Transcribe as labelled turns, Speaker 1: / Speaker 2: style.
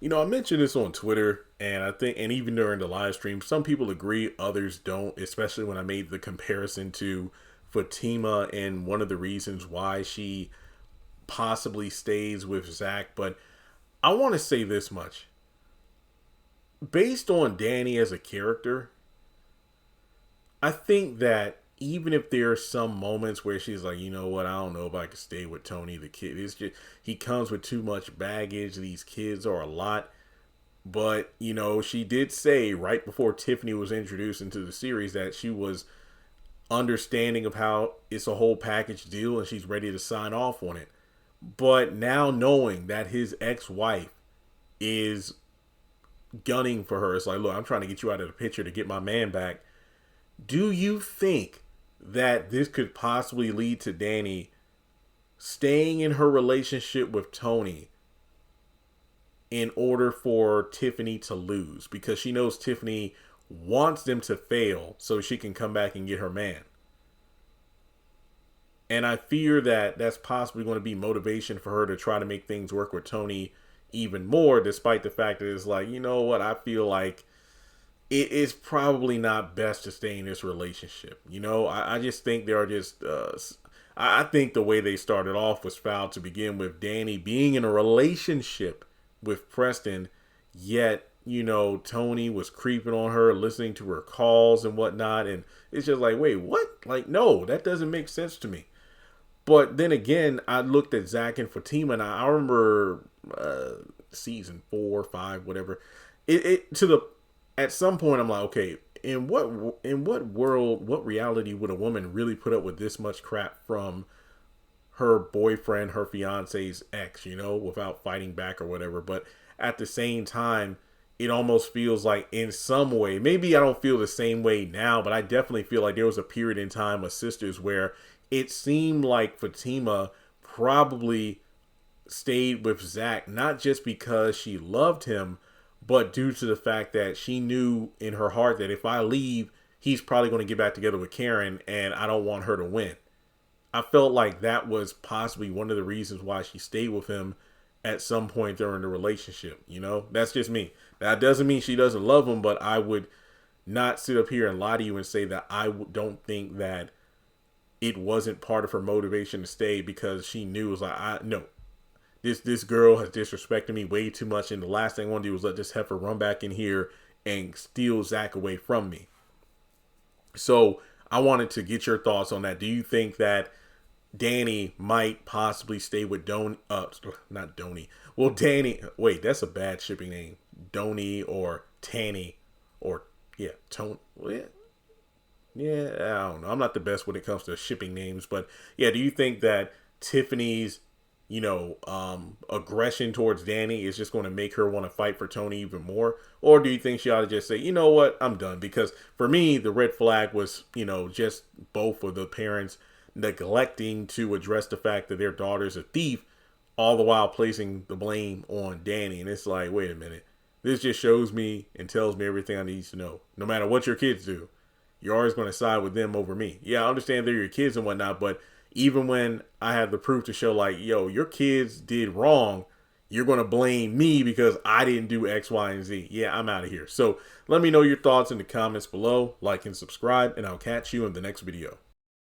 Speaker 1: I mentioned this on Twitter, and I think, and even during the live stream, some people agree, others don't, especially when I made the comparison to Fatima and one of the reasons why she possibly stays with Zach. But I want to say this much. Based on Danny as a character, I think that even if there are some moments where she's like, you know what, I don't know if I could stay with Tony the kid. It's just he comes with too much baggage. These kids are a lot. But, she did say right before Tiffany was introduced into the series that she was understanding of how it's a whole package deal and she's ready to sign off on it. But now knowing that his ex-wife is gunning for her, it's like, look, I'm trying to get you out of the picture to get my man back. Do you think that this could possibly lead to Danny staying in her relationship with Tony in order for Tiffany to lose? Because she knows Tiffany wants them to fail so she can come back and get her man. And I fear that that's possibly going to be motivation for her to try to make things work with Tony even more, despite the fact that it's like, you know what, I feel like it is probably not best to stay in this relationship. I just think there are just, I think the way they started off was foul to begin with. Danny being in a relationship with Preston, yet, Tony was creeping on her, listening to her calls and whatnot. And it's just like, wait, what? Like, no, that doesn't make sense to me. But then again, I looked at Zach and Fatima, and I remember season 4 or 5, whatever. It to the At some point, I'm like, okay, in what world, what reality would a woman really put up with this much crap from her boyfriend, her fiance's ex, without fighting back or whatever? But at the same time, it almost feels like in some way, maybe I don't feel the same way now, but I definitely feel like there was a period in time of Sisters where it seemed like Fatima probably stayed with Zach, not just because she loved him, but due to the fact that she knew in her heart that if I leave, he's probably going to get back together with Karen, and I don't want her to win. I felt like that was possibly one of the reasons why she stayed with him at some point during the relationship. That's just me. That doesn't mean she doesn't love him, but I would not sit up here and lie to you and say that I don't think that it wasn't part of her motivation to stay, because she knew, it was like, I no, this girl has disrespected me way too much, and the last thing I want to do is let this heifer run back in here and steal Zach away from me. So I wanted to get your thoughts on that. Do you think that Danny might possibly stay with not Donnie. Well, Danny, wait, that's a bad shipping name. Donnie or Tanny or, yeah, Tone. Well, yeah, I don't know. I'm not the best when it comes to shipping names, but yeah, do you think that Tiffany's, aggression towards Danny is just going to make her want to fight for Tony even more? Or do you think she ought to just say, you know what, I'm done? Because for me, the red flag was, just both of the parents neglecting to address the fact that their daughter's a thief, all the while placing the blame on Danny. And it's like, wait a minute. This just shows me and tells me everything I need to know. No matter what your kids do, you're always going to side with them over me. Yeah, I understand they're your kids and whatnot, but even when I have the proof to show, like, yo, your kids did wrong, you're going to blame me because I didn't do X, Y, and Z. Yeah, I'm out of here. So let me know your thoughts in the comments below. Like and subscribe, and I'll catch you in the next video.